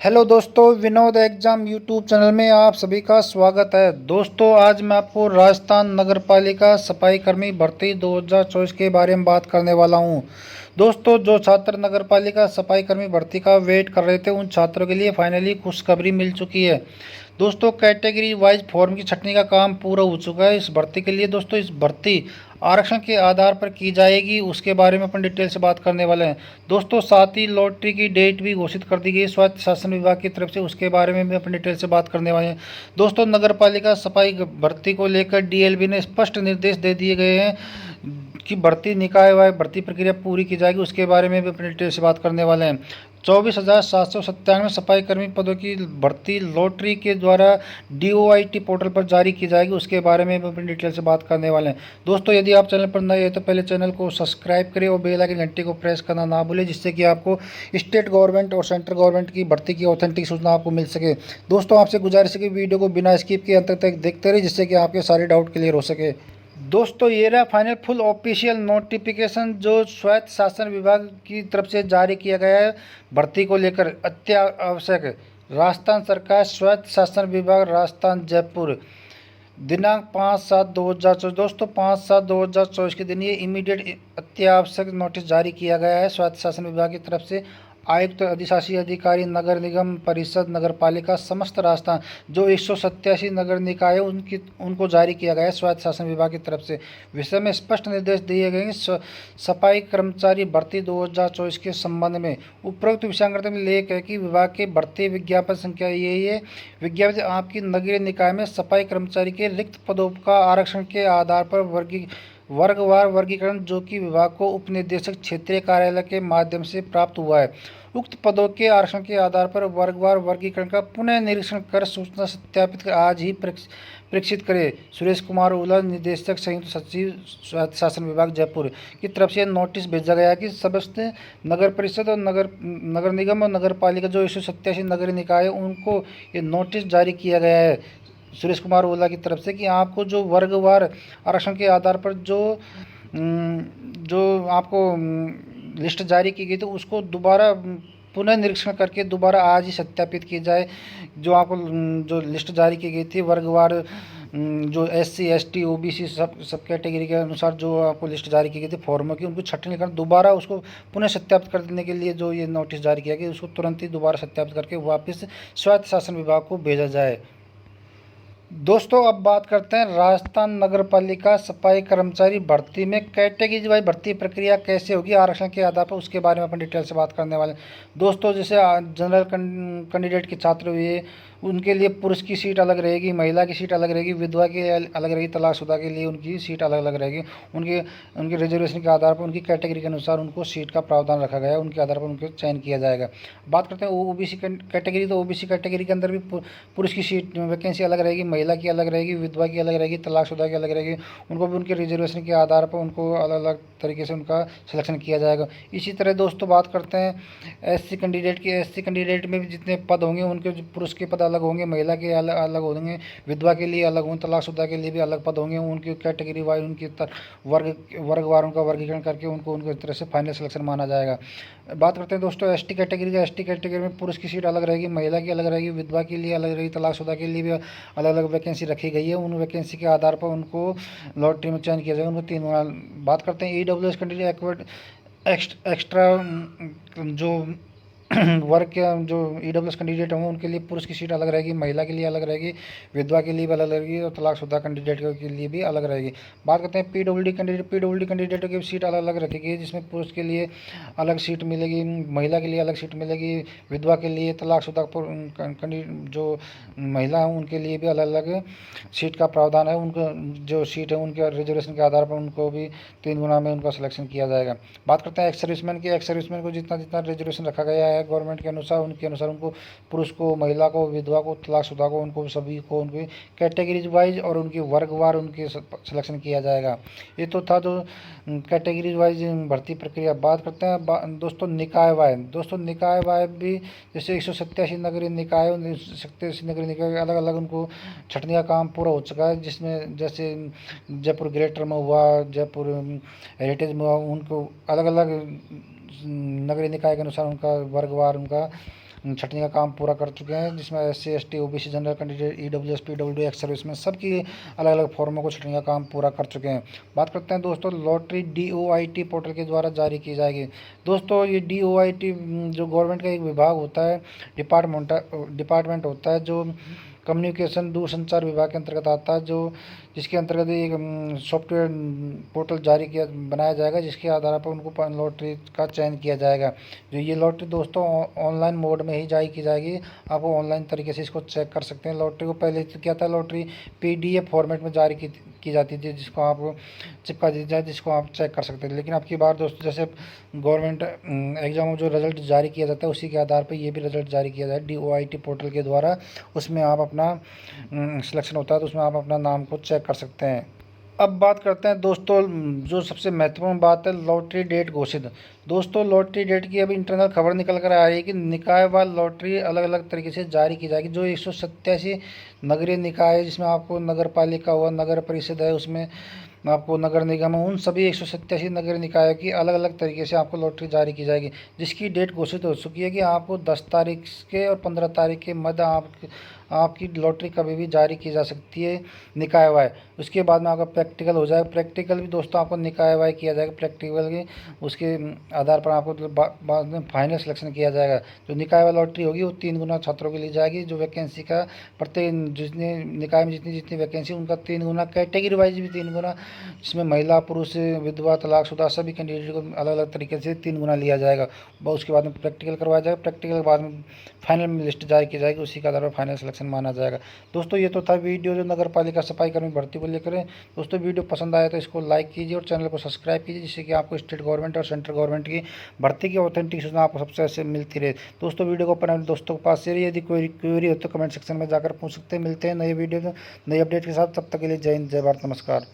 Hello दोस्तों, Vinod exam YouTube channel में आप सभी का स्वागत है। दोस्तों, आज मैं आपको राजस्थान नगर पालिका सफाई कर्मी भर्ती 2024 के बारे में बात करने वाला हूं। दोस्तों, जो छात्र नगर पालिका सफाई कर्मी भर्ती का वेट कर रहे थे, उन छात्रों के लिए फाइनली खुशखबरी मिल चुकी है। दोस्तों, कैटेगरी वाइज फॉर्म की छंटनी का काम पूरा हो चुका है इस भर्ती के लिए। दोस्तों, इस भर्ती आरक्षण के आधार पर की जाएगी, उसके बारे में अपन डिटेल से बात करने वाले हैं। दोस्तों, साथ ही लॉटरी की डेट भी घोषित कर दी गई स्वायत्त शासन विभाग की तरफ से, उसके बारे में भी अपन डिटेल से बात करने वाले हैं। दोस्तों, नगर पालिका सफाई भर्ती को लेकर डीएलबी ने स्पष्ट निर्देश दे दिए गए हैं कि भर्ती निकाय व भर्ती प्रक्रिया पूरी की जाएगी, उसके बारे में भी अपनी डिटेल से बात करने वाले हैं। 24,797 सफाई कर्मी पदों की भर्ती लॉटरी के द्वारा DOIT पोर्टल पर जारी की जाएगी, उसके बारे में भी अपनी डिटेल से बात करने वाले हैं। दोस्तों, यदि आप चैनल पर नए हैं तो पहले चैनल को सब्सक्राइब करें और बेल आइकन घंटी को प्रेस करना ना भूलें, जिससे कि आपको स्टेट गवर्नमेंट और सेंट्रल गवर्नमेंट की भर्ती की ऑथेंटिक सूचना आपको मिल सके। दोस्तों, आपसे गुजारिश है कि वीडियो को बिना स्किप के अंत तक देखते रहे, जिससे कि आपके सारे डाउट क्लियर हो सके। दोस्तों, ये रहा फाइनल फुल ऑफिशियल नोटिफिकेशन जो स्वायत्त शासन विभाग की तरफ से जारी किया गया है भर्ती को लेकर। अत्यावश्यक राजस्थान सरकार स्वायत्त शासन विभाग राजस्थान जयपुर, दिनांक 5/7/2024। दोस्तों, 5/7/2024 के दिन ये इमीडिएट अत्यावश्यक नोटिस जारी किया गया है स्वायत्त शासन विभाग की तरफ से। आयुक्त, अधिशासी अधिकारी, नगर निगम परिषद, नगर पालिका समस्त राजस्थान जो 187 नगर निकाय उनको जारी किया गया है स्वायत्त शासन विभाग की तरफ से। विषय में स्पष्ट निर्देश दिए गए हैं सफाई कर्मचारी भर्ती 2024 के संबंध में। उपरोक्त विषयांगत में लेख है कि विभाग के भर्ती विज्ञापन संख्या यही है। विज्ञापन आपकी नगरीय निकाय में सफाई कर्मचारी के रिक्त पदों का आरक्षण के आधार पर वर्गवार वर्गीकरण जो कि विभाग को उपनिदेशक क्षेत्रीय कार्यालय के माध्यम से प्राप्त हुआ है। उक्त पदों के आरक्षण के आधार पर वर्गवार वर्गीकरण का पुनः निरीक्षण कर सूचना सत्यापित कर आज ही प्रेषित करें। सुरेश कुमार ओला, निदेशक संयुक्त सचिव स्वायत्त शासन विभाग जयपुर की तरफ से नोटिस भेजा गया कि समस्त नगर परिषद और नगर निगम और नगर पालिका जो 187 नगरीय निकाय है उनको ये नोटिस जारी किया गया है सुरेश कुमार ओला की तरफ से कि आपको जो वर्गवार आरक्षण के आधार पर जो आपको लिस्ट जारी की गई थी उसको दोबारा पुनः निरीक्षण करके दोबारा आज ही सत्यापित की जाए। जो आपको जो लिस्ट जारी की गई थी वर्गवार जो SC ST OBC सब कैटेगरी के अनुसार जो आपको लिस्ट जारी की गई थी फॉर्मों की, उनको छटनी कर दोबारा उसको पुनः सत्यापित कर देने के लिए जो ये नोटिस जारी किया गया उसको तुरंत ही दोबारा सत्यापित करके वापस स्वायत्त शासन विभाग को भेजा जाए। दोस्तों, अब बात करते हैं राजस्थान नगर पालिका सफाई कर्मचारी भर्ती में कैटेगरी वाइज भर्ती प्रक्रिया कैसे होगी आरक्षण के आधार पर, उसके बारे में अपन डिटेल से बात करने वाले हैं। दोस्तों, जैसे जनरल कैंडिडेट के छात्र हुए उनके लिए पुरुष की सीट अलग रहेगी, महिला की सीट अलग रहेगी, विधवा की अलग रहेगी, तलाकशुदा के लिए उनकी सीट अलग अलग रहेगी। उनके रिजर्वेशन के आधार पर उनकी कैटेगरी के अनुसार उनको सीट का प्रावधान रखा गया है, उनके आधार पर उनको चयन किया जाएगा। बात करते हैं OBC कैटेगरी, तो OBC कैटेगरी के अंदर भी पुरुष की सीट वैकेंसी अलग रहेगी, महिला की अलग रहेगी, विधवा की अलग रहेगी, तलाकशुदा की अलग रहेगी। उनको भी उनके रिजर्वेशन के आधार पर उनको अलग अलग तरीके से उनका सिलेक्शन किया जाएगा। इसी तरह दोस्तों बात करते हैं SC कैंडिडेट की। SC कैंडिडेट में भी जितने पद होंगे उनके पुरुष के पद अलग होंगे, महिला के अलग अलग होंगे, विधवा के लिए अलग होंगे, तलाकशुदा के लिए भी अलग पद होंगे। उनकी कैटेगरी वाइज उनकी वर्गवार उनका वर्गीकरण करके उनको तरह से फाइनल सिलेक्शन माना जाएगा। बात करते हैं दोस्तों ST कैटेगरी का। ST कैटेगरी में पुरुष की सीट अलग रहेगी, महिला की अलग रहेगी, विधवा के लिए अलग रहेगी, तलाकशुदा के लिए भी अलग अलग वैकेंसी रखी गई है। उन वैकेंसी के आधार पर उनको लॉटरी में चयन किया जाएगा, उनको 3 बात करते हैं EWS कैंडिडेट एक्स्ट्रा जो वर्ग के जो EWS कैंडिडेट होंगे उनके लिए पुरुष की सीट अलग रहेगी, महिला के लिए अलग रहेगी, विधवा के लिए भी अलग रहेगी और तलाकशुदा कैंडिडेट के लिए भी अलग रहेगी। बात करते हैं PWD कैंडिडेट। PWD कैंडिडेटों की सीट अलग अलग रखेगी, जिसमें पुरुष के लिए अलग सीट मिलेगी, महिला के लिए अलग सीट मिलेगी, विधवा के लिए, तलाकशुदा जो महिला हैं उनके लिए भी अलग अलग सीट का प्रावधान है। उनको जो सीट है उनके रिजर्वेशन के आधार पर उनको भी 3 गुना में उनका सिलेक्शन किया जाएगा। बात करते हैं एक्स सर्विसमैन की। एक्स सर्विसमैन को जितना जितना रिजर्वेशन रखा गया है गवर्नमेंट के अनुसार, उनके अनुसार उनको पुरुष को, महिला को, विधवा को, तलाकशुदा को, उनको सभी को उनकी कैटेगरीज वाइज और उनकी वर्गवार उनके सिलेक्शन किया जाएगा। ये तो था जो कैटेगरीज वाइज भर्ती प्रक्रिया। बात करते हैं दोस्तों निकाय वाइज। दोस्तों निकाय वाइज भी जैसे 187 नगरीय निकाय, 187 नगरीय निकाय अलग अलग उनको छटनी का काम पूरा हो चुका है, जिसमें जैसे जयपुर ग्रेटर में हुआ, जयपुर हेरिटेज में हुआ, उनको अलग अलग नगरीय निकाय के अनुसार उनका वर्गवार उनका छटनी का काम पूरा कर चुके हैं, जिसमें SC ST OBC general candidate EWS PWD ex service में सबकी अलग अलग फॉर्मों को छटनी का काम पूरा कर चुके हैं। बात करते हैं दोस्तों लॉटरी DOIT पोर्टल के द्वारा जारी की जाएगी। दोस्तों ये DOIT जो गवर्नमेंट का एक विभाग होता है, डिपार्टमेंट होता है जो कम्युनिकेशन दूरसंचार विभाग के अंतर्गत आता है, जो जिसके अंतर्गत एक सॉफ्टवेयर पोर्टल जारी किया बनाया जाएगा, जिसके आधार पर उनको लॉटरी का चयन किया जाएगा। जो ये लॉटरी दोस्तों ऑनलाइन मोड में ही जारी की जाएगी। आप वो ऑनलाइन तरीके से इसको चेक कर सकते हैं। लॉटरी को पहले तो क्या था, लॉटरी PDF फॉर्मेट में जारी की जाती थी, जिसको आप चिपका दी जाए, जिसको आप चेक कर सकते थे। लेकिन अब की बार दोस्तों जैसे गवर्नमेंट एग्जाम में जो रिजल्ट जारी किया जाता है, उसी के आधार पर ये भी रिजल्ट जारी किया जाए DOIT पोर्टल के द्वारा। उसमें आप अपना सिलेक्शन होता है तो उसमें आप अपना नाम को चेक कर सकते हैं। अब बात करते हैं दोस्तों जो सबसे महत्वपूर्ण बात है, लॉटरी डेट घोषित। दोस्तों लॉटरी डेट की अभी इंटरनल खबर निकल कर आ रही है कि निकायवार लॉटरी अलग अलग तरीके से जारी की जाएगी। जो 187 नगरीय निकाय है, जिसमें आपको नगर पालिका हुआ, नगर परिषद है, उसमें आपको नगर निगम है, उन सभी 187 नगर निकायों की अलग अलग तरीके से आपको लॉटरी जारी की जाएगी, जिसकी डेट घोषित हो चुकी है कि आपको 10 तारीख के और 15 तारीख के मध्य आपकी लॉटरी कभी भी जारी की जा सकती है निकायवार। उसके बाद में आपका प्रैक्टिकल हो जाएगा। प्रैक्टिकल भी दोस्तों आपको निकायवार किया जाएगा। प्रैक्टिकल के उसके आधार पर आपको बाद में फाइनल सिलेक्शन किया जाएगा। जो निकायवार लॉटरी होगी वो 3 गुना छात्रों के लिए जाएगी। जो वैकेंसी का प्रत्येक जितने निकाय में जितनी वैकेंसी, उनका 3 गुना, कैटेगरी वाइज भी 3 गुना, जिसमें महिला, पुरुष, विधवा, तलाकशुदा सभी कैंडिडेट को अलग अलग तरीके से 3 गुना लिया जाएगा। उसके बाद में प्रैक्टिकल करवाया जाएगा। प्रैक्टिकल के बाद में फाइनल में लिस्ट जारी की जाएगी, उसी के आधार पर फाइनल सिलेक्शन माना जाएगा। दोस्तों ये तो था वीडियो जो नगर पालिका सफाई कर्मी भर्ती को लेकर है। दोस्तों वीडियो पसंद आया तो इसको लाइक कीजिए और चैनल को सब्सक्राइब कीजिए, जिससे कि आपको स्टेट गवर्नमेंट और सेंट्रल गवर्नमेंट की भर्ती की ऑथेंटिक सूचना आपको सबसे अच्छे मिलती रहे। दोस्तों वीडियो को अपने दोस्तों के पास शेयर, यदि कोई क्वेरी हो तो कमेंट सेक्शन में जाकर पूछ सकते हैं। मिलते हैं नए वीडियो में नई अपडेट के साथ, तब तक के लिए जय हिंद, जय भारत, नमस्कार।